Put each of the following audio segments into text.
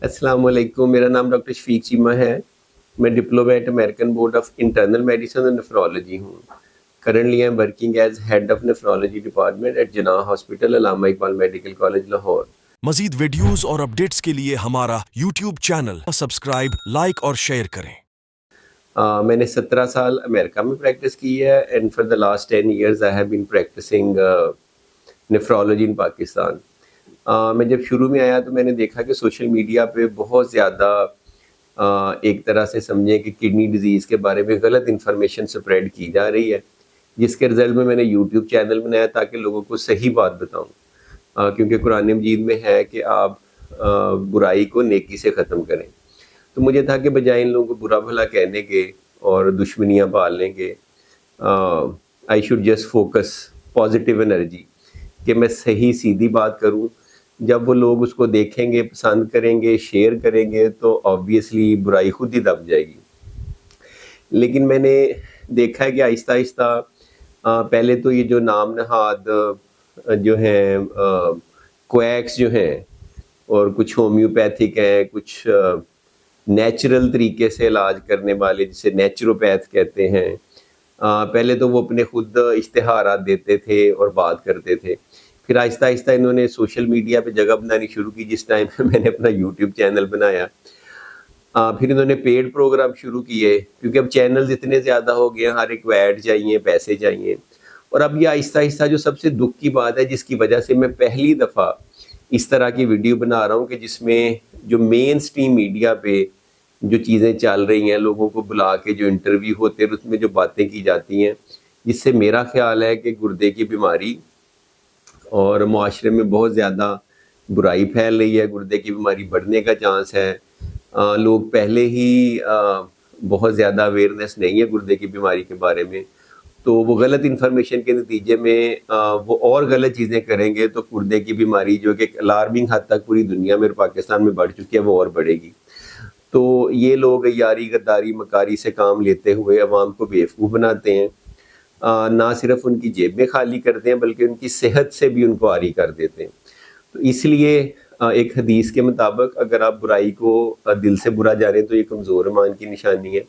अस्सलाम वालेकुम, मेरा नाम डॉक्टर शफीक चीमा है। मैं diplomate American board of internal medicine and nephrology हूँ। Currently I am working as head of nephrology department at Jinnah hospital, Allama Iqbal medical college, Lahore. मजीद वीडियोस और अपडेट्स के लिए हमारा यूट्यूब चैनल सब्सक्राइब, लाइक और शेयर करें। मैंने 17 साल अमेरिका में प्रैक्टिस की है and for the last 10 years I have been practicing nephrology in Pakistan. मैं जब शुरू में आया तो मैंने देखा कि सोशल मीडिया पे बहुत ज़्यादा एक तरह से समझें कि किडनी डिजीज़ के बारे में गलत इन्फॉर्मेशन स्प्रेड की जा रही है, जिसके रिज़ल्ट में मैंने यूट्यूब चैनल बनाया ताकि लोगों को सही बात बताऊं। क्योंकि कुरान मजीद में है कि आप बुराई को नेकी से ख़त्म करें। तो मुझे था कि बजाय इन लोगों को बुरा भला कहने के और दुश्मनियाँ पालने के, I should just focus positive energy कि मैं सही सीधी बात करूं। जब वो लोग उसको देखेंगे, पसंद करेंगे, शेयर करेंगे तो ऑब्वियसली बुराई खुद ही दब जाएगी। लेकिन मैंने देखा है कि आहिस्ता आहिस्ता पहले तो ये जो नाम नहाद जो हैं क्वैक्स जो हैं और कुछ होम्योपैथिक हैं, कुछ नेचुरल तरीके से इलाज करने वाले जिसे नेचुरोपैथ कहते हैं। पहले तो वो अपने खुद इश्तिहारात देते थे और बात करते थे। फिर आहिस्ता आहिस्ता इन्होंने सोशल मीडिया पे जगह बनानी शुरू की जिस टाइम पे मैंने अपना यूट्यूब चैनल बनाया। फिर इन्होंने पेड प्रोग्राम शुरू किए क्योंकि अब चैनल्स इतने ज़्यादा हो गए हैं, हर एक को ऐड चाहिए, पैसे चाहिए। और अब ये आहिस्ता आहिस्ता जो सबसे दुख की बात है जिसकी वजह से मैं पहली दफ़ा इस तरह की वीडियो बना रहा हूँ कि जिसमें जो मेन स्ट्रीम मीडिया पे जो चीज़ें चल रही हैं, लोगों को बुला के जो इंटरव्यू होते हैं उसमें जो बातें की जाती हैं, जिससे मेरा ख्याल है कि गुर्दे की बीमारी और मुआशरे में बहुत ज़्यादा बुराई फैल रही है, गुर्दे की बीमारी बढ़ने का चांस है। लोग पहले ही बहुत ज़्यादा अवेयरनेस नहीं है गुर्दे की बीमारी के बारे में, तो वो गलत इन्फॉर्मेशन के नतीजे में वो और गलत चीज़ें करेंगे तो गुर्दे की बीमारी जो कि अलार्मिंग हद तक पूरी दुनिया में और पाकिस्तान में बढ़ चुकी है वो और बढ़ेगी। तो ये लोग यारी गद्दारी मकारी से काम लेते हुए अवाम को बेवकूफ़ बनाते हैं। ना सिर्फ उनकी जेबें खाली करते हैं बल्कि उनकी सेहत से भी उनको आरी कर देते हैं। तो इसलिए एक हदीस के मुताबिक अगर आप बुराई को दिल से बुरा जानें तो ये कमज़ोर ईमान की निशानी है।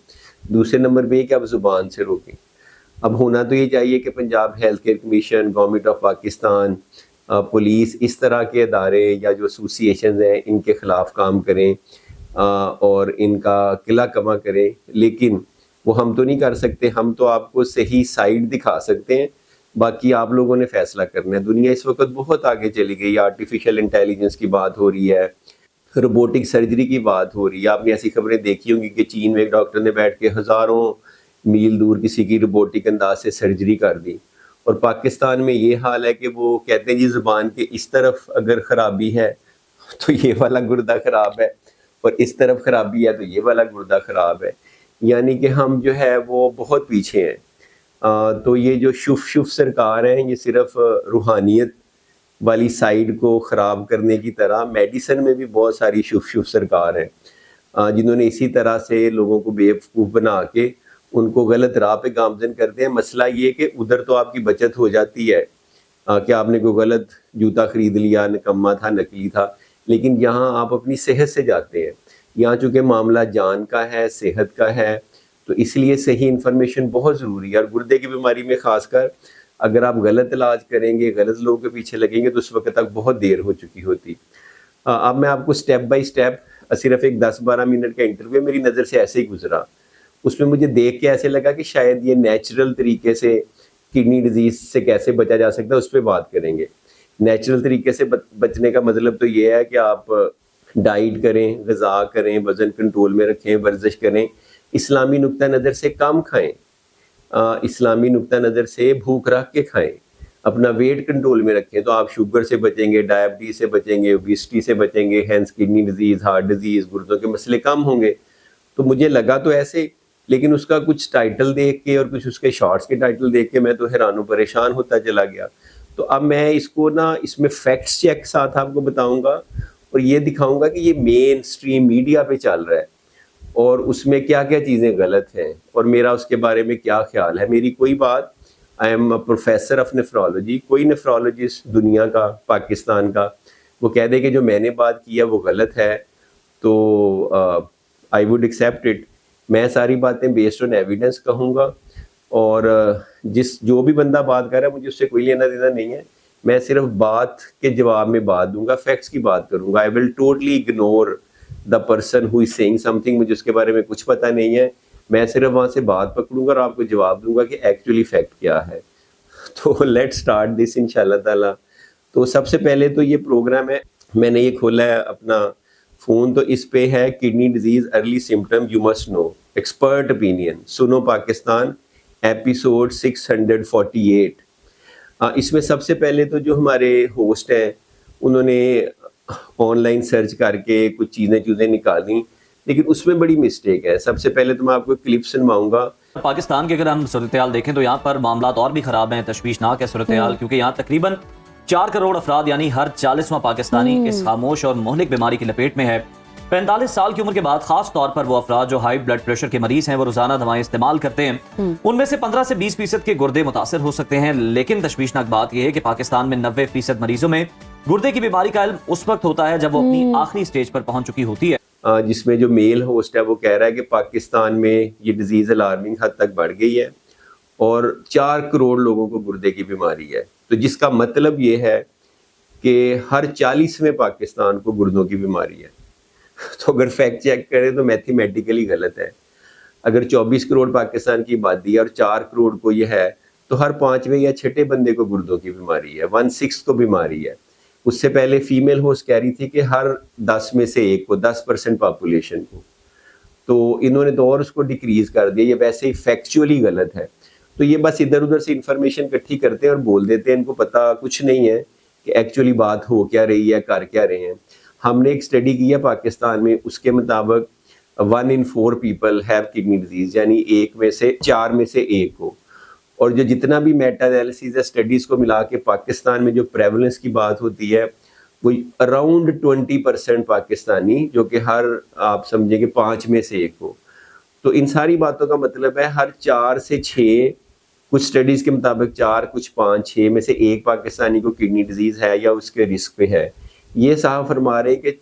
दूसरे नंबर पे कि आप ज़ुबान से रोकें। अब होना तो ये चाहिए कि Punjab health care commission, government of Pakistan, police, इस तरह के अदारे या जो एसोसिएशन हैं इनके ख़िलाफ़ काम करें और इनका किला कमा करें। लेकिन वो हम तो नहीं कर सकते, हम तो आपको सही साइड दिखा सकते हैं, बाकी आप लोगों ने फैसला करना है। दुनिया इस वक्त बहुत आगे चली गई, आर्टिफिशियल इंटेलिजेंस की बात हो रही है, रोबोटिक सर्जरी की बात हो रही है। आपने ऐसी खबरें देखी होंगी कि चीन में एक डॉक्टर ने बैठ के हज़ारों मील दूर किसी की रोबोटिक अंदाज से सर्जरी कर दी। और पाकिस्तान में ये हाल है कि वो कहते हैं जी ज़ुबान के इस तरफ अगर ख़राबी है तो ये वाला गुर्दा ख़राब है, और इस तरफ ख़राबी है तो ये वाला गुर्दा ख़राब है। यानी कि हम जो है वो बहुत पीछे हैं। तो ये जो शुफ सरकार है ये सिर्फ रूहानियत वाली साइड को ख़राब करने की तरह मेडिसिन में भी बहुत सारी शुफ सरकार है जिन्होंने इसी तरह से लोगों को बेवकूफ़ बना के उनको गलत राह पे गामजन करते हैं। मसला ये कि उधर तो आपकी बचत हो जाती है कि आपने कोई गलत जूता ख़रीद लिया, निकम्मा था, नकली था, लेकिन यहाँ आप अपनी सेहत से जाते हैं। यहाँ चूँकि मामला जान का है, सेहत का है, तो इसलिए सही इन्फॉर्मेशन बहुत ज़रूरी है। और गुर्दे की बीमारी में ख़ासकर अगर आप गलत इलाज करेंगे, गलत लोगों के पीछे लगेंगे तो उस वक्त तक बहुत देर हो चुकी होती। अब मैं आपको स्टेप बाय स्टेप सिर्फ एक 10-12 मिनट का इंटरव्यू मेरी नज़र से ऐसे ही गुजरा, उसमें मुझे देख के ऐसे लगा कि शायद ये नेचुरल तरीके से किडनी डिजीज़ से कैसे बचा जा सकता है उस पर बात करेंगे। नेचुरल तरीके से बचने का मतलब तो ये है कि आप डाइट करें, ग़िज़ा करें, वज़न कंट्रोल में रखें, वर्जिश करें, इस्लामी नुक्ता नज़र से कम खाएँ, इस्लामी नुक्ता नज़र से भूख रख के खाएँ, अपना वेट कंट्रोल में रखें तो आप शुगर से बचेंगे, डायबिटीज़ से बचेंगे, ओबेसिटी से बचेंगे, hence kidney disease, heart disease, गुर्दों के मसले कम होंगे। तो मुझे लगा तो ऐसे, लेकिन उसका कुछ टाइटल देख के और कुछ उसके शॉर्ट्स के टाइटल देख के मैं तो हैरान परेशान होता चला गया। तो अब मैं इसको ना इसमें फैक्ट्स चेक साथ आपको बताऊँगा और ये दिखाऊँगा कि ये मेन स्ट्रीम मीडिया पे चल रहा है और उसमें क्या-क्या चीज़ें गलत हैं और मेरा उसके बारे में क्या ख़्याल है। मेरी कोई बात, I am a professor of nephrology, कोई नेफ्रोलॉजिस्ट दुनिया का, पाकिस्तान का, वो कह दे कि जो मैंने बात की है वो गलत है तो आई वुड एक्सेप्ट इट। मैं सारी बातें बेस्ड ऑन एविडेंस कहूँगा, और जो भी बंदा बात कर रहा है मुझे उससे कोई लेना देना नहीं है। मैं सिर्फ बात के जवाब में बात दूंगा, फैक्ट्स की बात करूंगा। I will totally ignore the person who is saying something, मुझे उसके बारे में कुछ पता नहीं है। मैं सिर्फ वहाँ से बात पकड़ूंगा और आपको जवाब दूंगा कि एक्चुअली फैक्ट क्या है। तो लेट्स स्टार्ट दिस इंशाल्लाह ताला। तो सबसे पहले तो ये प्रोग्राम है, मैंने ये खोला है अपना फ़ोन, तो इस पे है kidney disease early symptom you must know, expert opinion, सुनो पाकिस्तान, एपिसोड 648। इसमें सबसे पहले तो जो हमारे होस्ट हैं उन्होंने ऑनलाइन सर्च करके कुछ चीज़ें निकाली, लेकिन उसमें बड़ी मिस्टेक है। सबसे पहले तो मैं आपको क्लिप सुनवाऊंगा। पाकिस्तान की अगर हम सूरत-ए-हाल देखें तो यहाँ पर मामलात और भी खराब हैं, तशवीशनाक है सूरत-ए-हाल, क्योंकि यहाँ तकरीबन 4 करोड़ अफराद यानी हर 40वां पाकिस्तानी इस खामोश और मुहलिक बीमारी की लपेट में है। 45 साल की उम्र के बाद खास तौर पर वो अफराद जो हाई ब्लड प्रेशर के मरीज हैं, वो रोजाना दवाएं इस्तेमाल करते हैं, उनमें से 15 से 20% के गुर्दे मुतासर हो सकते हैं। लेकिन तशवीशनाक बात यह है कि पाकिस्तान में 90% मरीजों में गुर्दे की बीमारी का इल्म उस वक्त होता है जब वो अपनी आखिरी स्टेज पर पहुंच चुकी होती है। जिसमें जो मेल होस्ट है वो कह रहा है कि पाकिस्तान में ये डिजीज़ अलार्मिंग हद तक बढ़ गई है और 4 करोड़ लोगों को गुर्दे की बीमारी है। तो जिसका मतलब ये है कि हर 40वें पाकिस्तान को गुर्दों की बीमारी है। तो अगर फैक्ट चेक करें तो मैथमेटिकली गलत है। अगर 24 करोड़ पाकिस्तान की आबादी है और 4 करोड़ को ये है, तो हर 5वें या 6ठे बंदे को गुर्दों की बीमारी है, 1/6 को बीमारी है। उससे पहले फीमेल होस्ट कह रही थी कि हर 10 में से एक को, 10% पॉपुलेशन को। तो इन्होंने तो और उसको डिक्रीज कर दिया। ये वैसे ही फैक्चुअली गलत है। तो ये बस इधर उधर से इंफॉर्मेशन इकट्ठी करते हैं और बोल देते हैं, इनको पता कुछ नहीं है कि एक्चुअली बात हो क्या रही है, कर क्या रहे हैं। हमने एक स्टडी की है पाकिस्तान में, उसके मुताबिक 1 in 4 people have kidney disease, यानी 1 में से 4 में से 1 को। और जो जितना भी मेटा एनालिसिस है स्टडीज़ को मिला के पाकिस्तान में जो प्रेवलेंस की बात होती है वो अराउंड 20% पाकिस्तानी, जो कि हर आप समझें कि 5 में से 1 हो। तो इन सारी बातों का मतलब है हर 4 से 6, कुछ स्टडीज़ के मुताबिक 4, कुछ 5, 6 में से 1 पाकिस्तानी को किडनी डिजीज़ है या उसके रिस्क पे है। ये साहब फरमा रहे हैं कि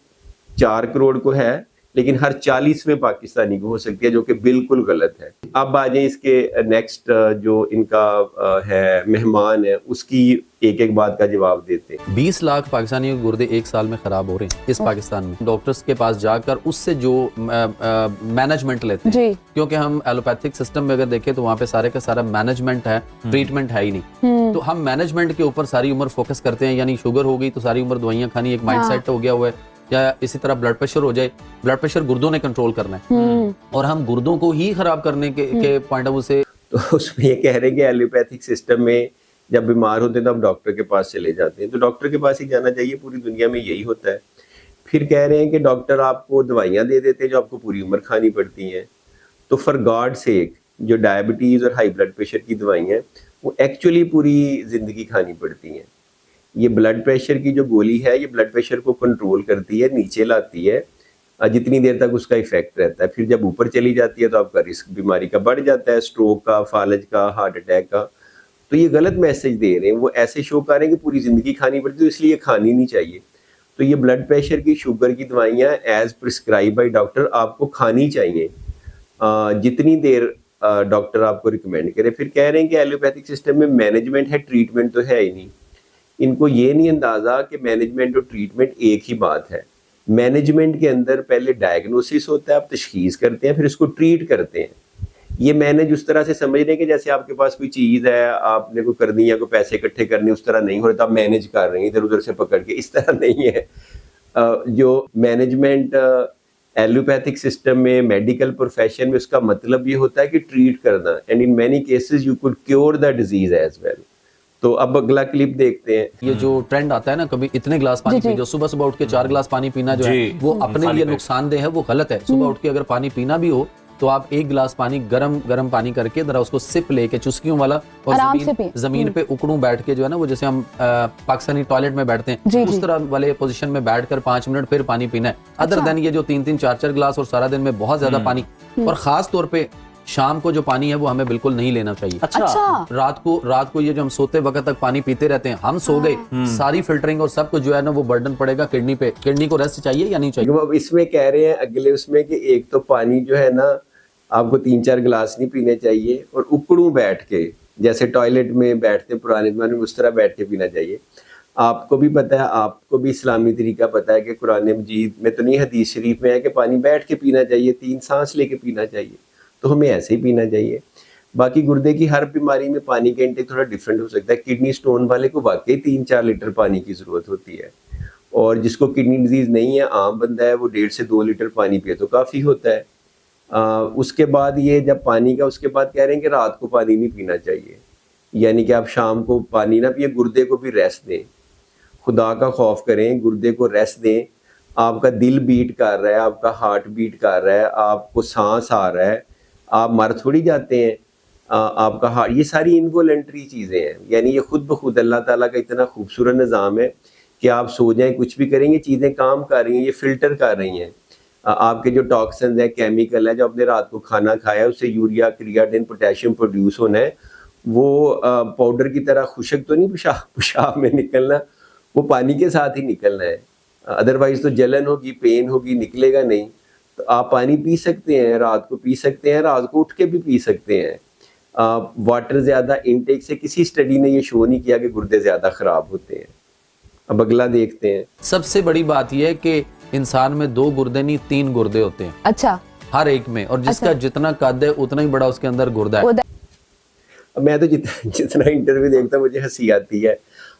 4 करोड़ को है, लेकिन हर 40वें पाकिस्तानी को हो सकती है, जो कि बिल्कुल गलत है। अब आ जाए इसके नेक्स्ट जो इनका है मेहमान है, उसकी एक एक बात का जवाब देते हैं। 20 लाख पाकिस्तानी गुर्दे एक साल में खराब हो रहे हैं इस पाकिस्तान में। डॉक्टर्स के पास जाकर उससे जो मैनेजमेंट लेते हैं, क्योंकि हम एलोपैथिक सिस्टम में अगर देखें तो वहाँ पे सारे का सारा मैनेजमेंट है, ट्रीटमेंट है ही नहीं। तो हम मैनेजमेंट के ऊपर सारी उम्र फोकस करते हैं, यानी शुगर हो गई तो सारी उम्र दवाइयाँ खानी, एक माइंड सेट हो गया हुआ है। या इसी तरह ब्लड प्रेशर हो जाए, ब्लड प्रेशर गुर्दों ने कंट्रोल करना है और हम गुर्दों को ही खराब करने के पॉइंट ऑफ व्यू से। तो उसमें ये कह रहे हैं कि एलोपैथिक सिस्टम में जब बीमार होते हैं तो आप डॉक्टर के पास चले जाते हैं, तो डॉक्टर के पास ही जाना चाहिए, पूरी दुनिया में यही होता है। फिर कह रहे हैं कि डॉक्टर आपको दवाइयाँ दे देते हैं जो आपको पूरी उम्र खानी पड़ती हैं। तो फॉर गॉड सेक, जो डायबिटीज़ और हाई ब्लड प्रेशर की दवाइयाँ हैं वो एक्चुअली पूरी ज़िंदगी खानी पड़ती हैं। ये ब्लड प्रेशर की जो गोली है ये ब्लड प्रेशर को कंट्रोल करती है, नीचे लाती है जितनी देर तक उसका इफेक्ट रहता है। फिर जब ऊपर चली जाती है तो आपका रिस्क बीमारी का बढ़ जाता है, स्ट्रोक का, फालज का, हार्ट अटैक का। तो ये गलत मैसेज दे रहे हैं। वो ऐसे शो कर रहे हैं कि पूरी ज़िंदगी खानी पड़ती है, तो इसलिए खानी नहीं चाहिए। तो ये ब्लड प्रेशर की, शुगर की दवाइयाँ एज प्रिस्क्राइब बाई डॉक्टर आपको खानी चाहिए जितनी देर डॉक्टर आपको रिकमेंड करे। फिर कह रहे हैं कि एलोपैथिक सिस्टम में मैनेजमेंट है, ट्रीटमेंट तो है ही नहीं। इनको ये नहीं अंदाज़ा कि मैनेजमेंट और ट्रीटमेंट एक ही बात है। मैनेजमेंट के अंदर पहले डायग्नोसिस होता है, आप तशखीस करते हैं, फिर उसको ट्रीट करते हैं। ये मैनेज उस तरह से समझ रहे हैं कि जैसे आपके पास कोई चीज़ है, आपने को करनी है, कोई पैसे इकट्ठे करने, उस तरह नहीं हो रहा, तो आप मैनेज कर रहे हैं इधर उधर से पकड़ के, इस तरह नहीं है। जो मैनेजमेंट एलोपैथिक सिस्टम में, मेडिकल प्रोफेशन में, उसका मतलब ये होता है कि ट्रीट करना, and in many cases you could cure the disease as well. तो अब अगला क्लिप देखते हैं। ये जो ट्रेंड आता है ना, कभी इतने ग्लास पानी पी, जो सुबह सुबह उठ के 4 ग्लास पानी पीना जो है वो अपने लिए नुकसानदेह है, वो गलत है। सुबह उठ के अगर पानी पीना भी हो तो आप 1 गिलास पानी गरम पानी करके जरा उसको सिप लेके, चुस्कियों वाला, और जमीन पे उकड़ू बैठ के जो है ना, वो जैसे हम पाकिस्तानी टॉयलेट में बैठते हैं उस तरह वाले पोजीशन में बैठकर 5 मिनट फिर पानी पीना है। अदर देन ये जो 3-3, 4-4 गिलास और सारा दिन में बहुत ज्यादा पानी, और खास तौर पे शाम को जो पानी है वो हमें बिल्कुल नहीं लेना चाहिए। अच्छा रात को ये जो हम सोते वक्त तक पानी पीते रहते हैं, हम सो गए, सारी फिल्टरिंग और सब कुछ जो है ना वो बर्डन पड़ेगा किडनी पे। किडनी को रेस्ट चाहिए या नहीं चाहिए? लेकिन अब इसमें कह रहे हैं अगले उसमें कि एक तो पानी जो है ना आपको 3-4 गिलास नहीं पीने चाहिए, और उकड़ूं बैठ के, जैसे टॉयलेट में बैठते पुराने जमाने में उस तरह बैठ के पीना चाहिए। आपको भी पता है, आपको भी इस्लामी तरीका पता है कि कुरान मजीद में तो नहीं, हदीस शरीफ में है कि पानी बैठ के पीना चाहिए, 3 सांस लेके पीना चाहिए, तो हमें ऐसे ही पीना चाहिए। बाकी गुर्दे की हर बीमारी में पानी का इंटेक थोड़ा डिफरेंट हो सकता है। किडनी स्टोन वाले को वाकई 3-4 लीटर पानी की ज़रूरत होती है, और जिसको किडनी डिजीज़ नहीं है, आम बंदा है, वो 1.5 से 2 लीटर पानी पिए तो काफ़ी होता है। उसके बाद ये जब पानी का, उसके बाद कह रहे हैं कि रात को पानी नहीं पीना चाहिए, यानी कि आप शाम को पानी ना पिए, गुर्दे को भी रेस्ट दें, खुदा का खौफ करें, गुर्दे को रेस्ट दें। आपका दिल बीट कर रहा है, आपका हार्ट बीट कर रहा है, आपको सांस आ रहा है, आप मर थोड़ी जाते हैं। आपका हार्ट, ये सारी इनवॉलंटरी चीज़ें हैं, यानी ये खुद ब खुद अल्लाह ताला का इतना खूबसूरत निज़ाम है कि आप सो जाएं, कुछ भी करेंगे, चीज़ें काम कर रही हैं, ये फिल्टर कर रही हैं। आपके जो टॉक्सिन्स हैं, केमिकल है, जो आपने रात को खाना खाया उससे यूरिया, क्रिएटिन, पोटेशियम प्रोड्यूस होना है, वो पाउडर की तरह खुशक तो नहीं पेशाब में निकलना, वो पानी के साथ ही निकलना है। अदरवाइज तो जलन होगी, पेन होगी, निकलेगा नहीं। तो आप पानी पी सकते हैं, रात को पी सकते हैं, रात को उठ के भी पी सकते हैं। वाटर ज़्यादा इनटेक से किसी स्टडी ने ये शो नहीं किया कि गुर्दे ज़्यादा ख़राब होते हैं। अब अगला देखते हैं। सबसे बड़ी बात यह है कि इंसान में 2 गुर्दे नहीं 3 गुर्दे होते हैं। अच्छा, हर एक में, और जिसका जितना कद है उतना ही बड़ा उसके अंदर गुर्दा है। अब मैं तो जितना इंटरव्यू देखता हूँ मुझे हंसी आती है।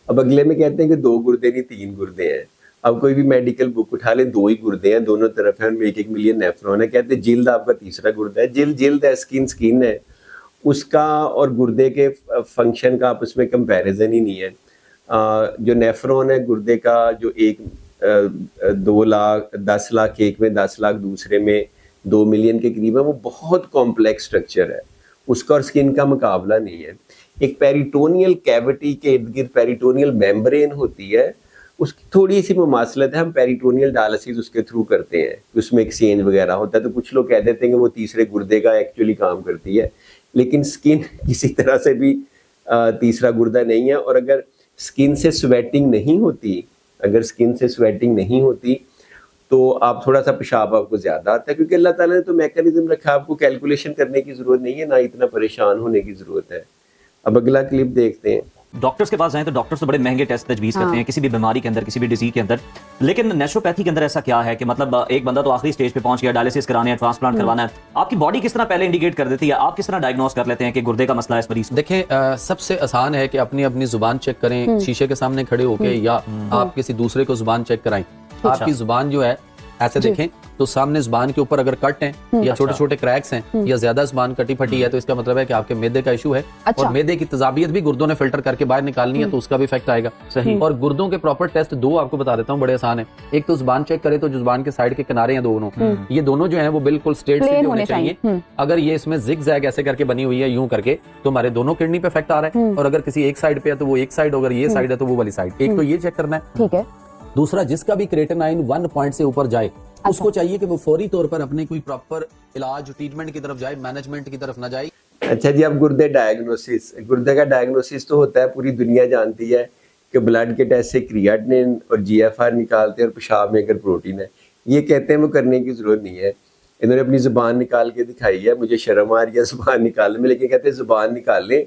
अब अगले में कहते हैं कि 2 गुर्दे नहीं 3 गुर्दे हैं। अब कोई भी मेडिकल बुक उठा ले, 2 ही गुर्दे हैं, दोनों तरफ है, उनमें 1-1 मिलियन नेफ्रॉन है। कहते हैं जिल्द आपका तीसरा गुर्दा है। जिल्द है, स्किन है, उसका और गुर्दे के फंक्शन का आपस में कंपैरिजन ही नहीं है। जो नेफ्रॉन है गुर्दे का, जो एक 2 लाख 10 लाख एक में, 10 लाख दूसरे में, 2 मिलियन के करीब है, वो बहुत कॉम्प्लेक्स स्ट्रक्चर है, उसका और स्किन का मुकाबला नहीं है। एक पेरिटोनियल कैविटी के इर्द गिर्द पेरिटोनियल मेम्ब्रेन होती है, उसकी थोड़ी सी मुमासलत है, हम पेरिटोनियल डायलिसिस उसके थ्रू करते हैं, उसमें एक्सचेंज वगैरह होता है। तो कुछ लोग कह देते हैं कि वो तीसरे गुर्दे का एक्चुअली काम करती है, लेकिन स्किन किसी तरह से भी तीसरा गुर्दा नहीं है। और अगर स्किन से स्वेटिंग नहीं होती, तो आप थोड़ा सा पेशाब आपको ज़्यादा आता है, क्योंकि अल्लाह ताला ने तो मैकेनिज्म रखा, आपको कैलकुलेशन करने की ज़रूरत नहीं है, ना इतना परेशान होने की ज़रूरत है। अब अगला क्लिप देखते हैं। डॉक्टर्स के पास जाएं तो डॉक्टर्स तो बड़े महंगे टेस्ट तजवीज़ करते हैं किसी भी बीमारी के अंदर, किसी भी डिजीज के अंदर, लेकिन नेचुरोपैथी के अंदर ऐसा क्या है कि मतलब एक बंदा तो आखिरी स्टेज पे पहुंच गया, डायलिसिस कराने है, ट्रांसप्लांट करवाना है, आपकी बॉडी किस तरह पहले इंडिकेट कर देती है, आप किस तरह डायग्नोस कर लेते हैं कि गुर्दे का मसला है इस मरीज को? देखें, सबसे आसान है कि अपनी अपनी जुबान चेक करें शीशे के सामने खड़े होके, या आप किसी दूसरे को जुबान चेक कराएं। आपकी जुबान जो है ऐसे देखें तो सामने जुबान के ऊपर अगर कट हैं या छोटे छोटे क्रैक्स हैं या ज्यादा जुबान कटी फटी है, तो इसका मतलब है कि आपके मैदे का इशू है। और मैदे की तजाबियत भी गुर्दों ने फिल्टर करके बाहर निकालनी है, तो उसका भी इफेक्ट आएगा। सही। और गुर्दों के प्रॉपर टेस्ट 2 आपको बता देता हूँ, बड़े आसान है। एक तो जुबान चेक करे तो जो जुबान के साइड के किनारे हैं दोनों, ये दोनों जो है वो बिल्कुल स्ट्रेट सीधे होने चाहिए। अगर ये इसमें जिग जैग ऐसे करके बनी हुई है यूं करके, तो हमारे दोनों किडनी पे इफेक्ट आ रहा है। और अगर किसी एक साइड पे है तो वो एक साइड, अगर ये साइड है तो वो वाली साइड। एक तो ये चेक करना है, ठीक है। दूसरा, जिसका भी क्रिएटिनाइन 1 पॉइंट से ऊपर जाए, उसको चाहिए कि वो फौरी तौर पर अपने कोई प्रॉपर इलाज, ट्रीटमेंट की तरफ जाए, मैनेजमेंट की तरफ ना जाए। अच्छा जी, अब गुर्दे गुर्दे का डायग्नोसिस तो होता है, पूरी दुनिया जानती है कि ब्लड के टेस्ट से क्रिएटिनिन और जीएफआर निकालते हैं और पेशाब में अगर प्रोटीन है, ये कहते हैं वो करने की जरूरत नहीं है। इन्होंने अपनी जुबान निकाल के दिखाई है, मुझे शर्म आ रही है जुबान निकालने में, लेकिन कहते हैं जुबान निकाल लें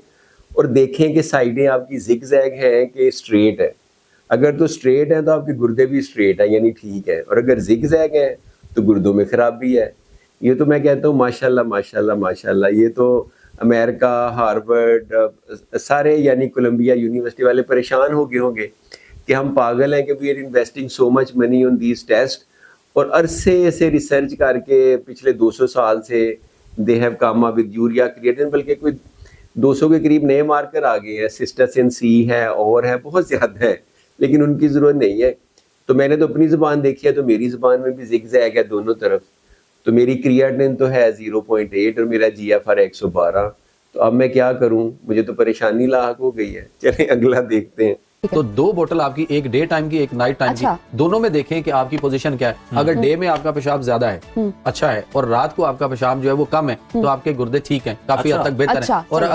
और देखें कि साइडें आपकी जिग जैग हैं कि स्ट्रेट है। अगर तो स्ट्रेट है तो आपके गुर्दे भी स्ट्रेट है, यानी ठीक है, और अगर जिग जैग है तो गुर्दों में खराबी है। ये तो मैं कहता हूँ माशाल्लाह माशाल्लाह माशाल्लाह, ये तो अमेरिका, हार्वर्ड, सारे यानी कोलंबिया यूनिवर्सिटी वाले परेशान हो गए होंगे कि हम पागल हैं कि we are investing so much money on these test, और अरसे से रिसर्च करके पिछले 200 साल से they have come up with urea, creatinine, बल्कि कोई 200 के करीब नए मार्कर आ गए हैं, सिस्टासिन सी है और है, बहुत ज़्यादा है, लेकिन उनकी ज़रूरत नहीं है। तो मैंने तो अपनी ज़ुबान देखी है, तो मेरी ज़ुबान में भी जिग जैग है दोनों तरफ, तो मेरी क्रिएटिनिन तो है 0.8 और मेरा जीएफआर 112। तो अब मैं क्या करूं, मुझे तो परेशानी लाक हो गई है। चलें अगला देखते हैं। तो 2 बोतल आपकी, एक डे टाइम की, एक नाइट टाइम अच्छा। की, दोनों में देखें कि आपकी पोजीशन क्या है। अगर डे में आपका पेशाब ज्यादा है, अच्छा है, और रात को आपका पेशाब जो है वो कम है, तो आपके गुर्दे ठीक हैं, काफी हद अच्छा। तक बेहतर अच्छा, है। और चलो।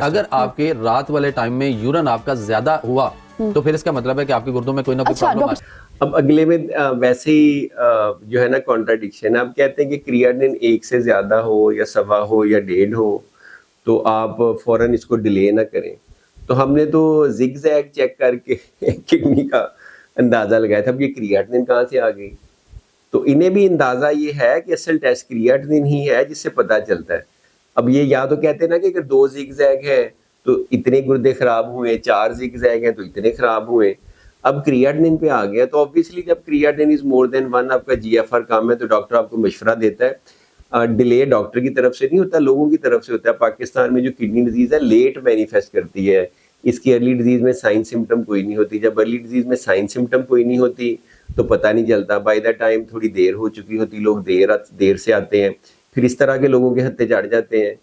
अगर आपके रात वाले टाइम में यूरिन आपका ज्यादा हुआ, तो फिर इसका मतलब है कि आपके गुर्दों में कोई ना कोई अच्छा, प्रॉब्लम डॉक्टर अब अगले में वैसे ही जो है ना कॉन्ट्राडिक्शन है। आप कहते हैं कि क्रिएटिनिन 1 से ज्यादा हो या सवा हो या 1.5 हो तो आप फौरन इसको डिले ना करें। तो हमने तो जिगजैग चेक करके किडनी का अंदाजा लगाया था। अब ये क्रिएटिनिन कहाँ से आ गई? तो इन्हें भी अंदाजा ये है कि असल टेस्ट क्रिएटिनिन ही है जिससे पता चलता है। अब ये या तो कहते हैं ना कि अगर 2 जिगजैग है तो इतने गुर्दे खराब हुए, 4 जिगजैग हैं तो इतने खराब हुए। अब क्रिएटिनिन पे आ गया तो ऑब्वियसली जब क्रिएटिनिन इज मोर देन 1, आपका जीएफआर कम है, तो डॉक्टर आपको मशवरा देता है। डिले डॉक्टर की तरफ से नहीं होता, लोगों की तरफ से होता है। पाकिस्तान में जो किडनी डिजीज है लेट मैनिफेस्ट करती है। इसकी अर्ली डिजीज में साइन सिम्टम कोई नहीं होती। जब अर्ली डिजीज में साइन सिम्टम कोई नहीं होती तो पता नहीं चलता। बाय द टाइम थोड़ी देर हो चुकी होती, लोग देर से आते हैं, फिर इस तरह के लोगों के हत्थे चढ़ जाते हैं।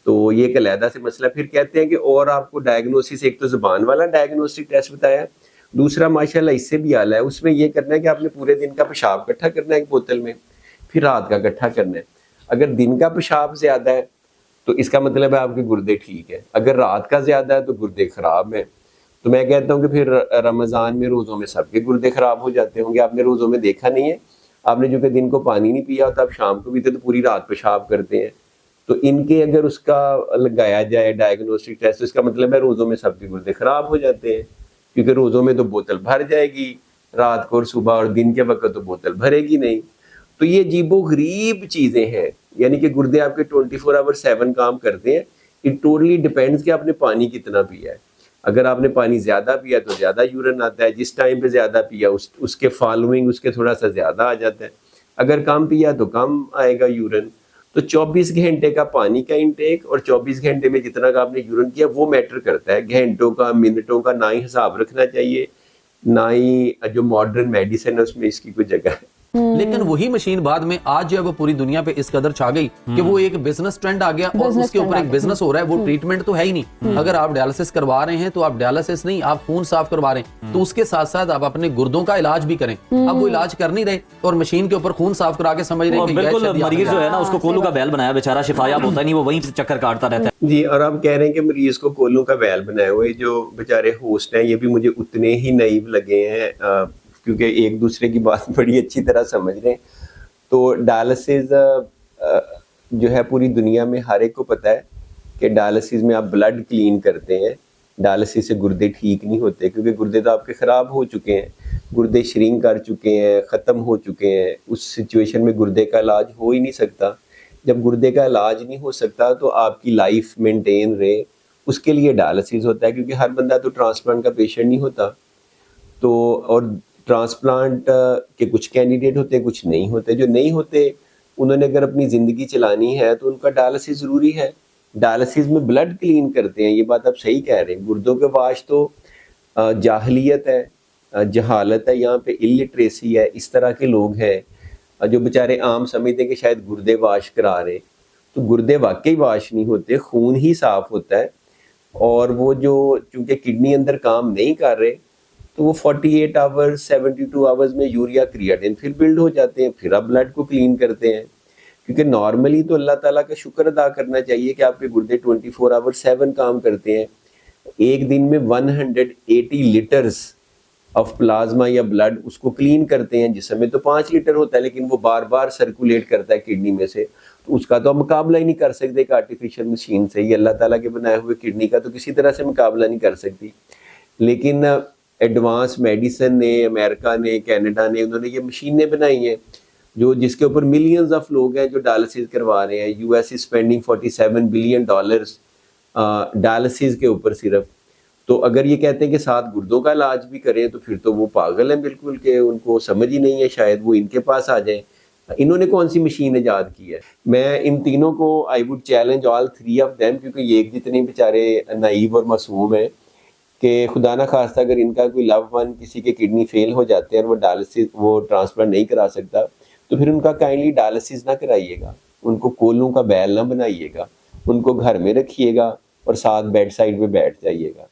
तो ये एक अलहदा से मसला। फिर कहते हैं कि और आपको डायग्नोसिस, एक तो जुबान वाला डायग्नोस्टिक टेस्ट बताया, दूसरा माशाल्लाह इससे भी आला है। उसमें ये करना है कि आपने पूरे दिन का पेशाब इकट्ठा करना है एक बोतल में, फिर रात का इकट्ठा करना है। अगर दिन का पेशाब ज्यादा है तो इसका मतलब है आपके गुर्दे ठीक है, अगर रात का ज्यादा है तो गुर्दे खराब है। तो मैं कहता हूँ कि फिर रमजान में रोजों में सबके गुर्दे खराब हो जाते होंगे। आपने रोजों में देखा नहीं है, आपने जो कि दिन को पानी नहीं पिया होता, आप शाम को पीते तो पूरी रात पेशाब करते हैं। तो इनके अगर उसका लगाया जाए डायग्नोस्टिक टेस्ट तो इसका मतलब है रोजों में सबके गुर्दे खराब हो जाते हैं, क्योंकि रोजों में तो बोतल भर जाएगी रात को और सुबह, और दिन के वक्त तो बोतल भरेगी नहीं। तो ये अजीबो गरीब चीजें हैं, यानी कि गुर्दे आपके 24/7 काम करते हैं। इट टोटली डिपेंड्स कि आपने पानी कितना पिया है। अगर आपने पानी ज्यादा पिया तो ज्यादा यूरिन आता है, जिस टाइम पे ज्यादा पिया उसके फॉलोइंग उसके थोड़ा सा ज्यादा आ जाता है। अगर कम पिया तो कम आएगा यूरिन। तो 24 घंटे का पानी का इंटेक और 24 घंटे में जितना का आपने यूरिन किया वो मैटर करता है। घंटों का, मिनटों का ना ही हिसाब रखना चाहिए, ना ही जो मॉडर्न मेडिसिन है उसमें इसकी कोई जगह है। लेकिन वही मशीन बाद में आज जो है वो पूरी दुनिया पे इस कदर छा गई कि वो एक बिजनेस ट्रेंड आ गया, और उसके ऊपर एक बिजनेस हो रहा है। वो ट्रीटमेंट तो है ही नहीं। अगर आप डायलिसिस करवा रहे हैं तो आप डायलिसिस नहीं, आप खून साफ करवा रहे हैं, तो उसके साथ साथ आप अपने गुर्दों का इलाज भी करें। अब वो इलाज कर नहीं रहे और मशीन के ऊपर खून साफ करा के समझ रहे हैं कि बिल्कुल शायद मरीज जो है ना उसको कोलू का बैल बनाया, बेचारा शिफायाब होता नहीं, वो वहीं से चक्कर काटता रहता है। जी, और आप कह रहे हैं कि मरीज को कोलू का बैल बनाए हुए, जो बेचारे होस्ट हैं ये भी मुझे उतने ही नईव लगे हैं, क्योंकि एक दूसरे की बात बड़ी अच्छी तरह समझ रहे हैं। तो डायलिसिस जो है पूरी दुनिया में हर एक को पता है कि डायलिसिस में आप ब्लड क्लीन करते हैं। डायलिसिस से गुर्दे ठीक नहीं होते, क्योंकि गुर्दे तो आपके ख़राब हो चुके हैं, गुर्दे श्रिंक कर चुके हैं, ख़त्म हो चुके हैं। उस सिचुएशन में गुर्दे का इलाज हो ही नहीं सकता। जब गुर्दे का इलाज नहीं हो सकता तो आपकी लाइफ मेंटेन रहे उसके लिए डायलिसिस होता है, क्योंकि हर बंदा तो ट्रांसप्लांट का पेशेंट नहीं होता। तो और ट्रांसप्लांट के कुछ कैंडिडेट होते हैं, कुछ नहीं होते। जो नहीं होते उन्होंने अगर अपनी ज़िंदगी चलानी है तो उनका डायलिसिस ज़रूरी है। डायलिसिस में ब्लड क्लीन करते हैं, ये बात आप सही कह रहे हैं। गुर्दों के वाश तो जाहलियत है, जहालत है, यहाँ पे इलिटरेसी है। इस तरह के लोग हैं जो बेचारे आम समझते हैं कि शायद गुर्दे वाश करा रहे, तो गुर्दे वाकई वाश नहीं होते, खून ही साफ होता है। और वो जो चूँकि किडनी अंदर काम नहीं कर रहे तो वो 48 आवर्स 72 आवर्स में यूरिया क्रिएटिनिन फिर बिल्ड हो जाते हैं, फिर आप ब्लड को क्लीन करते हैं। क्योंकि नॉर्मली तो अल्लाह ताला का शुक्र अदा करना चाहिए कि आपके गुर्दे 24/7 काम करते हैं। एक दिन में 180 लीटर्स ऑफ प्लाज्मा या ब्लड उसको क्लीन करते हैं। जिस समय तो 5 लीटर होता है, लेकिन वो बार बार सर्कुलेट करता है किडनी में से, तो उसका तो हम मुकाबला ही नहीं कर सकते एक आर्टिफिशियल मशीन से। ये अल्लाह ताला के बनाए हुए किडनी का तो किसी तरह से मुकाबला नहीं कर सकती। लेकिन एडवांस मेडिसिन ने, अमेरिका ने, कनाडा ने, उन्होंने ये मशीनें बनाई हैं जो जिसके ऊपर मिलियंस ऑफ लोग हैं जो डायलिसिस करवा रहे हैं। US is spending $47 billion dialysis के ऊपर सिर्फ। तो अगर ये कहते हैं कि साथ गुर्दों का इलाज भी करें तो फिर तो वो पागल हैं बिल्कुल, के उनको समझ ही नहीं है, शायद वो इनके पास आ जाए। इन्होंने कौन सी मशीन ईजाद की है? मैं इन तीनों को I would challenge all 3 of them, क्योंकि ये एक जितने बेचारे नाइव और मासूम हैं कि खुदा ना खास्ता अगर इनका कोई लव वन किसी के किडनी फेल हो जाते हैं और वो डायलिसिस वो ट्रांसप्लांट नहीं करा सकता, तो फिर उनका काइंडली डायलिसिस ना कराइएगा, उनको कोलों का बैल ना बनाइएगा, उनको घर में रखिएगा और साथ बेड साइड पे बैठ जाइएगा।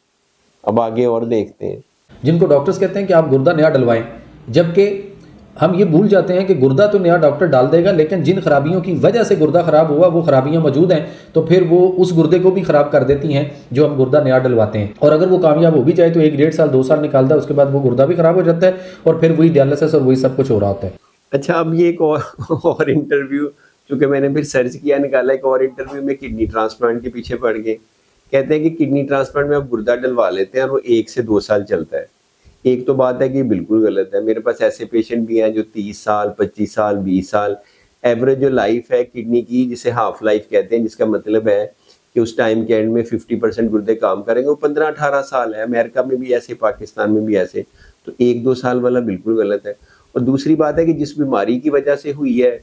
अब आगे और देखते हैं। जिनको डॉक्टर्स कहते हैं कि आप गुर्दा नया डलवाएं, जबकि हम ये भूल जाते हैं कि गुर्दा तो नया डॉक्टर डाल देगा, लेकिन जिन खराबियों की वजह से गुर्दा खराब हुआ वो खराबियां मौजूद हैं, तो फिर वो उस गुर्दे को भी खराब कर देती हैं जो हम गुर्दा नया डलवाते हैं। और अगर वो कामयाब हो भी जाए तो 1-1.5 साल 2 साल निकालता है, उसके बाद वो गुर्दा भी खराब हो जाता है और फिर वही डायलिसिस और वही सब कुछ हो रहा होता है। अच्छा, अब ये एक और इंटरव्यू, चूंकि मैंने फिर सर्च किया, निकाला एक और इंटरव्यू में किडनी ट्रांसप्लांट के पीछे पड़ गए। कहते हैं कि किडनी ट्रांसप्लांट में आप गुर्दा डलवा लेते हैं और वो 1 से 2 साल चलता है। एक तो बात है कि बिल्कुल गलत है। मेरे पास ऐसे पेशेंट भी हैं जो 30 साल 25 साल 20 साल एवरेज जो लाइफ है किडनी की, जिसे हाफ लाइफ कहते हैं, जिसका मतलब है कि उस टाइम के एंड में 50% गुर्दे काम करेंगे, वो 15-18 साल है। अमेरिका में भी ऐसे, पाकिस्तान में भी ऐसे। तो 1-2 साल वाला बिल्कुल गलत है। और दूसरी बात है कि जिस बीमारी की वजह से हुई है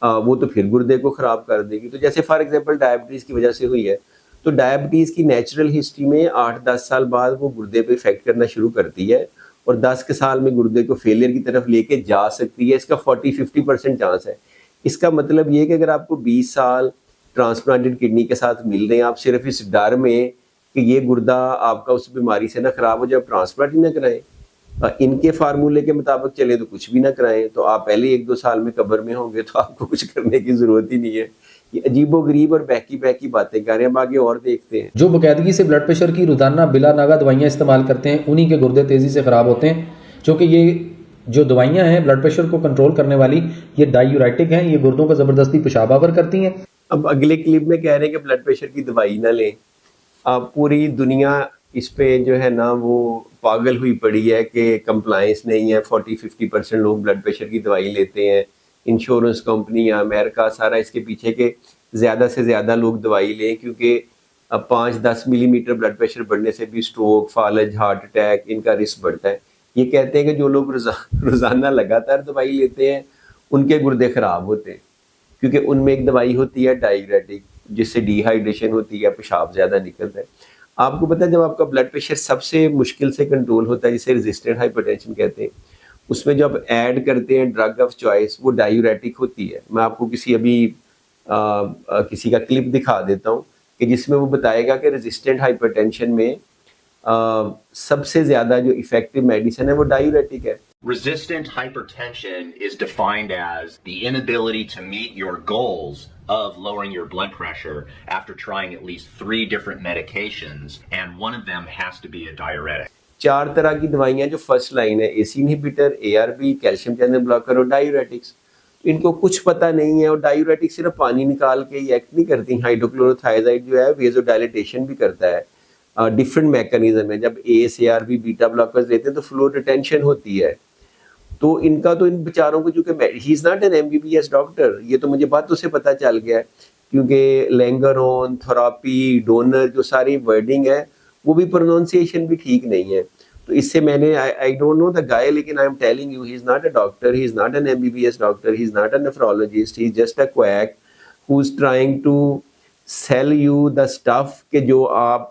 वो तो फिर गुर्दे को ख़राब कर देगी। तो जैसे फॉर एग्जांपल डायबिटीज़ की वजह से हुई है, तो डायबिटीज़ की नेचुरल हिस्ट्री में 8-10 साल बाद वो गुर्दे पे इफेक्ट करना शुरू करती है और 10 के साल में गुर्दे को फेलियर की तरफ लेके जा सकती है। इसका 40-50% चांस है। इसका मतलब ये कि अगर आपको 20 साल ट्रांसप्लांटेड किडनी के साथ मिल रहे हैं, आप सिर्फ इस डर में कि ये गुर्दा आपका उस बीमारी से ना ख़राब हो जाए, ट्रांसप्लांट ही ना कराएं, इनके फार्मूले के मुताबिक चले तो कुछ भी ना कराएं, तो आप पहले 1-2 साल में कब्र में होंगे, तो आपको कुछ करने की ज़रूरत ही नहीं है। ये अजीबोगरीब और बहकी बातें कर रहे हैं। अब आगे और देखते हैं। जो बाकायदगी से ब्लड प्रेशर की रोजाना बिला नागा दवाइयाँ इस्तेमाल करते हैं, उन्हीं के गुर्दे तेज़ी से ख़राब होते हैं, क्योंकि ये जो दवाइयाँ हैं ब्लड प्रेशर को कंट्रोल करने वाली, ये डायूरेटिक हैं, ये गुर्दों का ज़बरदस्ती पेशाब आवर करती हैं। अब अगले क्लिप में कह रहे हैं कि ब्लड प्रेशर की दवाई ना लें। अब पूरी दुनिया इस पे जो है ना वो पागल हुई पड़ी है कि कंप्लायंस नहीं है। 40-50% लोग ब्लड प्रेशर की दवाई लेते हैं। इंश्योरेंस कंपनियां, अमेरिका, सारा इसके पीछे के ज़्यादा से ज़्यादा लोग दवाई लें, क्योंकि अब 5-10 मिलीमीटर ब्लड प्रेशर बढ़ने से भी स्ट्रोक, फालज, हार्ट अटैक, इनका रिस्क बढ़ता है। ये कहते हैं कि जो लोग रोज़ाना लगातार दवाई लेते हैं उनके गुर्दे ख़राब होते हैं, क्योंकि उनमें एक दवाई होती है डाययूरेटिक, जिससे डिहाइड्रेशन होती है, पेशाब ज़्यादा निकलता है। आपको पता है जब आपका ब्लड प्रेशर सबसे मुश्किल से कंट्रोल होता है, जिसे रेजिस्टेंट हाइपरटेंशन कहते हैं, उसमें जो आप ऐड करते हैं ड्रग ऑफ चॉइस, वो डायूरेटिक होती है। मैं आपको किसी का क्लिप दिखा देता हूँ कि जिसमें वो बताएगा कि रेजिस्टेंट हाइपरटेंशन में सबसे ज़्यादा जो इफेक्टिव मेडिसिन है वो डायूरेटिक है। Resistant hypertension is defined as the inability to meet your goals of lowering your blood pressure after trying at least 3 different medications, and one of them has to be a diuretic. 4 तरह की दवाइयाँ जो first line है, AC inhibitor, ARB, calcium channel blocker और diuretics. इनको कुछ पता नहीं है, और डायूरेटिक्स सिर्फ पानी निकाल के ही एक्ट नहीं करती। हाइड्रोक्लोरोथायजाइड जो है वेजोडाइलेटेशन भी करता है। डिफरेंट मैकेनिज्म है। जब ACE, ARB, बीटा ब्लॉकर्स लेते हैं तो फ्लो रिटेंशन होती है। तो इनका तो इन बेचारों को, चूंकि ही is not an MBBS doctor, ये तो मुझे बातों से पता चल गया है, क्योंकि लैंगरोन, थेरापी, डोनर, जो सारी वर्डिंग है वो भी प्रोनाउंसिएशन भी ठीक नहीं है। तो इससे मैंने I don't know the guy, लेकिन I am telling you, he is not a doctor, he is not an MBBS doctor, he is not a nephrologist, he is just a quack who is trying to sell you the stuff के जो आप,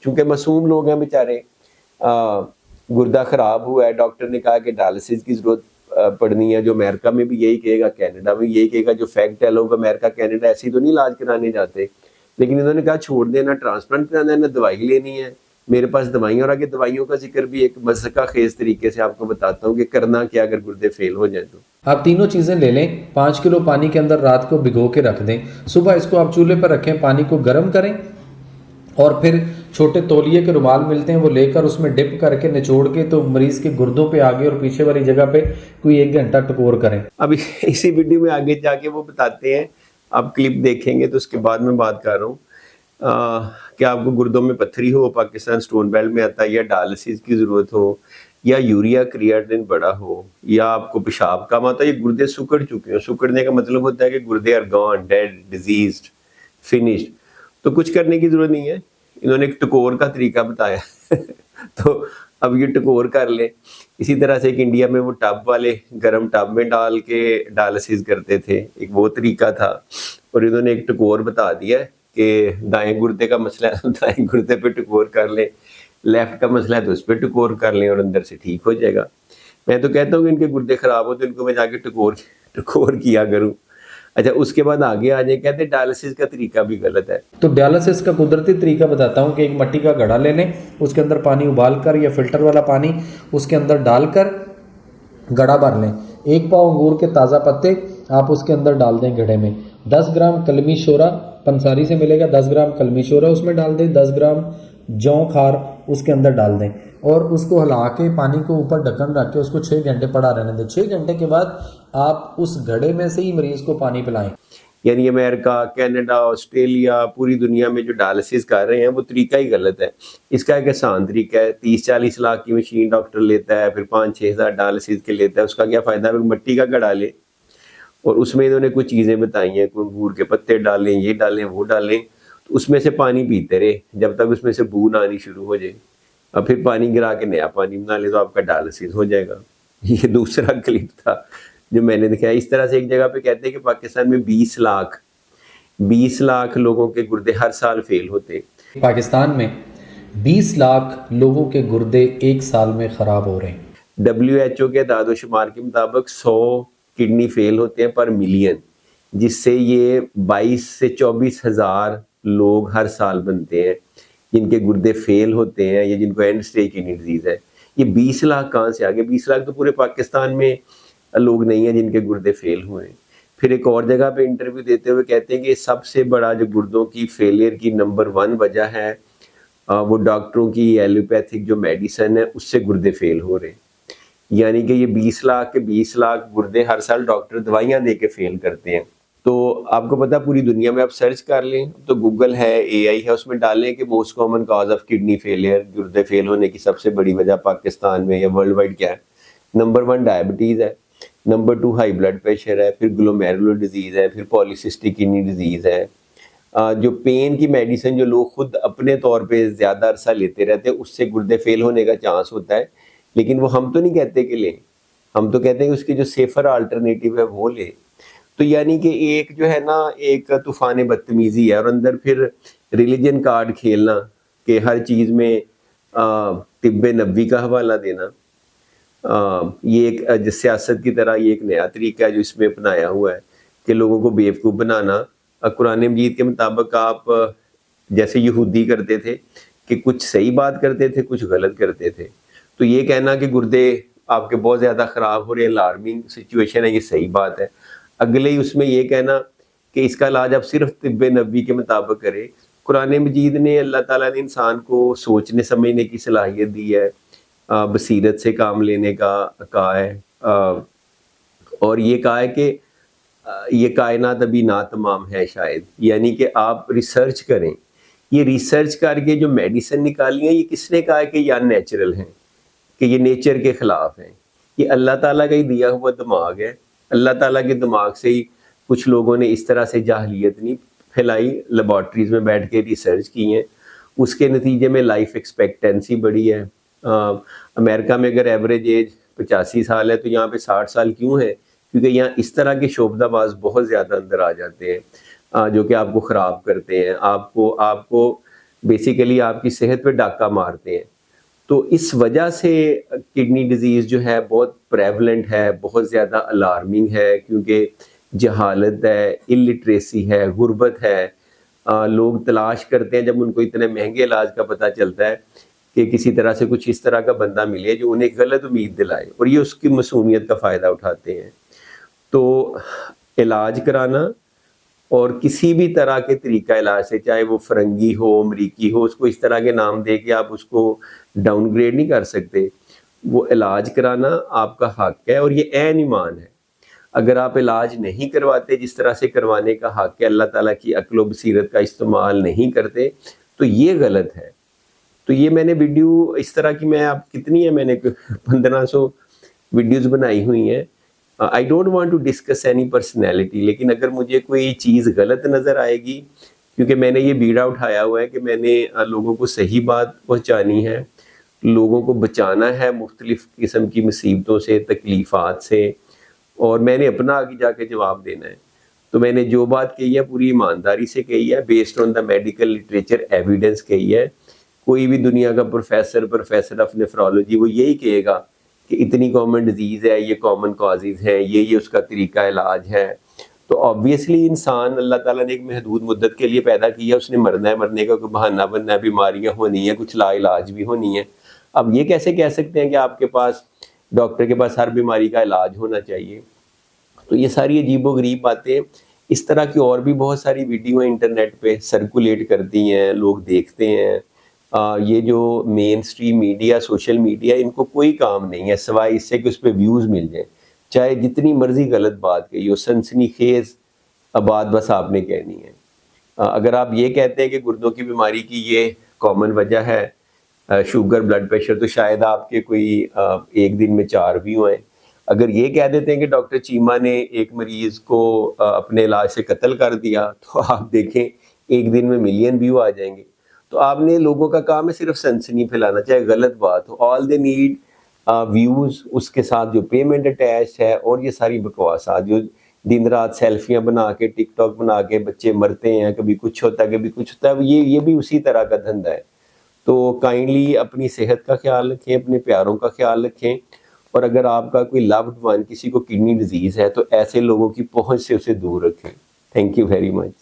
चूँकि मासूम लोग हैं बेचारे, गुर्दा ख़राब हुआ है, डॉक्टर ने कहा कि डायलिसिस की ज़रूरत पड़नी है। जो अमेरिका में भी यही कहेगा, कनाडा में यही कहेगा। जो फैक्ट है, लोग अमेरिका कनाडा ऐसे ही तो नहीं इलाज कराने जाते, लेकिन इन्होंने कहा छोड़ देना, ट्रांसप्लांट कराना है, ना दवाई लेनी है। मेरे पास दवाइयाँ, और आगे दवाइयों का जिक्र भी एक मज़का खेज तरीके से आपको बताता हूँ कि करना क्या अगर गुर्दे फेल हो जाए। तो आप तीनों चीज़ें ले लें, 5 किलो पानी के अंदर रात को भिगो के रख दें, सुबह इसको आप चूल्हे पर रखें, पानी को गर्म करें और फिर छोटे तौलिए के रुमाल मिलते हैं, वो लेकर उसमें डिप करके निचोड़ के तो मरीज के गुर्दों पे आगे और पीछे वाली जगह पे कोई 1 घंटा टकोर करें। अब इसी वीडियो में आगे जाके वो बताते हैं, आप क्लिप देखेंगे तो उसके बाद मैं बात कर रहा हूँ कि आपको गुर्दों में पत्थरी हो, पाकिस्तान स्टोन बेल्ट में आता है, या डायलिसिस की ज़रूरत हो, या यूरिया क्रिएटिनिन बड़ा हो, या आपको पेशाब कम आता है, ये गुर्दे सुकड़ चुके हो। सुकड़ने का मतलब होता है कि गुर्दे are gone, dead, diseased, finished. तो कुछ करने की ज़रूरत नहीं है। इन्होंने एक टकोर का तरीका बताया तो अब ये टकोर कर ले। इसी तरह से एक इंडिया में वो टब वाले गर्म टब में डाल के डायलिसिस करते थे, एक वो तरीका था। और इन्होंने एक टकोर बता दिया कि दाएं गुर्दे का मसला है तो दाएं गुर्दे पे टकोर कर लें, लेफ्ट का मसला है तो उस पर टकोर कर लें और अंदर से ठीक हो जाएगा। मैं तो कहता हूँ कि इनके गुर्दे ख़राब हो तो इनको मैं जाके टकोर किया करूँ। अच्छा, उसके बाद आगे आ जाए, कहते हैं डायलिसिस का तरीका भी गलत है। तो डायलिसिस का कुदरती तरीका बताता हूँ कि एक मिट्टी का घड़ा ले लें, उसके अंदर पानी उबाल कर या फिल्टर वाला पानी उसके अंदर डालकर घड़ा भर लें। 1 पाव अंगूर के ताज़ा पत्ते आप उसके अंदर डाल दें घड़े में। 10 ग्राम कलमी शोरा पंसारी से मिलेगा, 10 ग्राम कलमी शोरा उसमें डाल दें। 10 ग्राम जौ खार उसके अंदर डाल दें और उसको हिला के पानी को ऊपर ढक्कन रख के उसको 6 घंटे पड़ा रहने दें। 6 घंटे के बाद आप उस घड़े में से ही मरीज़ को पानी पिलाएं। यानी अमेरिका, कनाडा, ऑस्ट्रेलिया, पूरी दुनिया में जो डायलिसिस कर रहे हैं वो तरीका ही गलत है। इसका एक आसान तरीका है, 30-40 लाख की मशीन डॉक्टर लेता है, फिर 5-6 हज़ार डायलिसिस के लेता है। उसका क्या फ़ायदा है? मिट्टी का घड़ा ले और उसमें इन्होंने कुछ चीज़ें बताई हैं, कोई अंगूर के पत्ते डालें, ये डालें, वो डालें, तो उसमें से पानी पीते रहे जब तक उसमें से बू ना आनी शुरू हो जाए। अब फिर पानी गिरा के नया पानी बना ले तो आपका डायलिसिस हो जाएगा। ये दूसरा क्लिप था जो मैंने दिखाया। इस तरह से एक जगह पे कहते हैं कि पाकिस्तान में 20 लाख लोगों के गुर्दे हर साल फेल होते। पाकिस्तान में 20 लाख लोगों के गुर्दे एक साल में ख़राब हो रहे हैं। WHO के दादोशुमार के मुताबिक 100 किडनी फेल होते हैं पर मिलियन, जिससे ये 22 से 24 हज़ार लोग हर साल बनते हैं जिनके गुर्दे फेल होते हैं या जिनको एंड स्टेज किडनी डिजीज़ है। ये 20 लाख कहाँ से आ गए? 20 लाख तो पूरे पाकिस्तान में लोग नहीं हैं जिनके गुर्दे फेल हुए हैं। फिर एक और जगह पे इंटरव्यू देते हुए कहते हैं कि सबसे बड़ा जो गुर्दों की फेलियर की नंबर 1 वजह है वो डॉक्टरों की एलोपैथिक जो मेडिसिन है उससे गुर्दे फेल हो रहे हैं। यानी कि ये 20 लाख के 20 लाख गुर्दे हर साल डॉक्टर दवाइयाँ दे के फेल करते हैं। तो आपको पता पूरी दुनिया में आप सर्च कर लें तो गूगल है, AI है, उसमें डालें कि most common cause of kidney failure, गुर्दे फेल होने की सबसे बड़ी वजह पाकिस्तान में या वर्ल्ड वाइड क्या है? नंबर 1 डायबिटीज़ है, नंबर 2 हाई ब्लड प्रेशर है, फिर ग्लोमेरुलर डिजीज़ है, फिर पॉलीसिस्टिक किडनी डिजीज़ है। जो पेन की मेडिसिन जो लोग खुद अपने तौर पे ज़्यादा अरसा लेते रहते हैं उससे गुर्दे फेल होने का चांस होता है, लेकिन वो हम तो नहीं कहते कि लें, हम तो कहते हैं कि उसकी जो सेफर अल्टरनेटिव है वो लें। तो यानी कि एक जो है ना एक तूफ़ान बदतमीज़ी है और अंदर फिर रिलीजन कार्ड खेलना कि हर चीज़ में तिब्बे नबवी का हवाला देना। ये एक सियासत की तरह ये एक नया तरीका है जो इसमें अपनाया हुआ है कि लोगों को बेवकूफ़ बनाना। कुरान मजीद के मुताबिक आप जैसे यहूदी करते थे कि कुछ सही बात करते थे, कुछ गलत करते थे। तो ये कहना कि गुर्दे आपके बहुत ज़्यादा ख़राब हो रहे हैं, अलार्मिंग सिचुएशन है, ये सही बात है। अगले ही उसमें ये कहना कि इसका इलाज आप सिर्फ तिब्बे नबी के मुताबिक करें। कुरान मजीद ने अल्लाह ताला ने इंसान को सोचने समझने की सलाहियत दी है, बसीरत से काम लेने का कहा है, और ये कहा है कि ये कायनात अभी ना तमाम है शायद, यानी कि आप रिसर्च करें। ये रिसर्च करके जो मेडिसिन निकाली है ये किसने कहा है कि ये अननेचुरल हैं, कि ये नेचर के ख़िलाफ़ हैं? ये अल्लाह ताला का ही दिया हुआ दिमाग है। अल्लाह ताला के दिमाग से ही कुछ लोगों ने इस तरह से जाहलियत नहीं फैलाई, लेबॉर्ट्रीज़ में बैठ के रिसर्च की हैं, उसके नतीजे में लाइफ एक्सपेक्टेंसी बढ़ी है। अमेरिका में अगर एवरेज एज 85 साल है तो यहाँ पे 60 साल क्यों है? क्योंकि यहाँ इस तरह के शोबदाबाज बहुत ज़्यादा अंदर आ जाते हैं जो कि आपको ख़राब करते हैं, आपको बेसिकली आपकी सेहत पे डाका मारते हैं। तो इस वजह से किडनी डिजीज़ जो है बहुत प्रेवलेंट है, बहुत ज़्यादा अलार्मिंग है, क्योंकि जहालत है, इलिटरेसी है, गुर्बत है। लोग तलाश करते हैं जब उनको इतने महंगे इलाज का पता चलता है कि किसी तरह से कुछ इस तरह का बंदा मिले जो उन्हें गलत उम्मीद दिलाए, और ये उसकी मासूमियत का फ़ायदा उठाते हैं। तो इलाज कराना और किसी भी तरह के तरीका इलाज से, चाहे वो फरंगी हो, अमरीकी हो, उसको इस तरह के नाम दे के आप उसको डाउनग्रेड नहीं कर सकते। वो इलाज कराना आपका हक है और ये ऐन ईमान है। अगर आप इलाज नहीं करवाते जिस तरह से करवाने का हक है, अल्लाह ताला की अक्ल व बसीरत का इस्तेमाल नहीं करते, तो ये गलत है। तो ये मैंने वीडियो इस तरह की, मैं आप कितनी है, मैंने 1500 वीडियोज़ बनाई हुई हैं। I don't want to discuss any personality, लेकिन अगर मुझे कोई चीज़ गलत नज़र आएगी, क्योंकि मैंने ये बीड़ा उठाया हुआ है कि मैंने लोगों को सही बात पहुंचानी है, लोगों को बचाना है मुख्तलिफ़ किस्म की मुसीबतों से, तकलीफ़ात से, और मैंने अपना आगे जाके जवाब देना है। तो मैंने जो बात कही है पूरी ईमानदारी से कही है, based on the medical literature evidence कही है। कोई भी दुनिया का प्रोफेसर ऑफ नेफ्रोलॉजी वो यही कहेगा कि इतनी कॉमन डिजीज़ है, ये कॉमन कॉजेज़ हैं, ये उसका तरीका इलाज है। तो ऑब्वियसली इंसान अल्लाह ताला ने एक महदूद मुद्दत के लिए पैदा किया, उसने मरना है, मरने का कोई बहाना बनना है, बीमारियां होनी है, कुछ लाइलाज भी होनी है। अब ये कैसे कह सकते हैं कि आपके पास डॉक्टर के पास हर बीमारी का इलाज होना चाहिए? तो ये सारी अजीबोगरीब बातें, इस तरह की और भी बहुत सारी वीडियो इंटरनेट पे सर्कुलेट करती हैं, लोग देखते हैं। ये जो main stream media, social media, इनको कोई काम नहीं है सिवाय इससे कि उस पर व्यूज़ मिल जाएं। चाहे जितनी मर्जी गलत बात कही हो, सनसनीखेज बात बस आपने कहनी है। अगर आप ये कहते हैं कि गुर्दों की बीमारी की ये कॉमन वजह है शुगर, ब्लड प्रेशर, तो शायद आपके कोई एक दिन में 4 भी हुए। अगर ये कह देते हैं कि डॉक्टर चीमा ने एक मरीज को अपने इलाज से कत्ल कर दिया, तो आप देखें एक दिन में मिलियन व्यू आ जाएंगे। तो आपने, लोगों का काम है सिर्फ सनसनी फैलाना, चाहे गलत बात हो। ऑल दे नीड व्यूज़, उसके साथ जो पेमेंट अटैच है, और ये सारी बकवासात जो दिन रात सेल्फियाँ बना के, टिकटॉक बना के बच्चे मरते हैं, कभी कुछ होता है कभी कुछ होता है, ये भी उसी तरह का धंधा है। तो काइंडली अपनी सेहत का ख्याल रखें, अपने प्यारों का ख्याल रखें, और अगर आपका कोई लव्ड वन, किसी को किडनी डिजीज़ है, तो ऐसे लोगों की पहुंच से उसे दूर रखें। Thank you very much.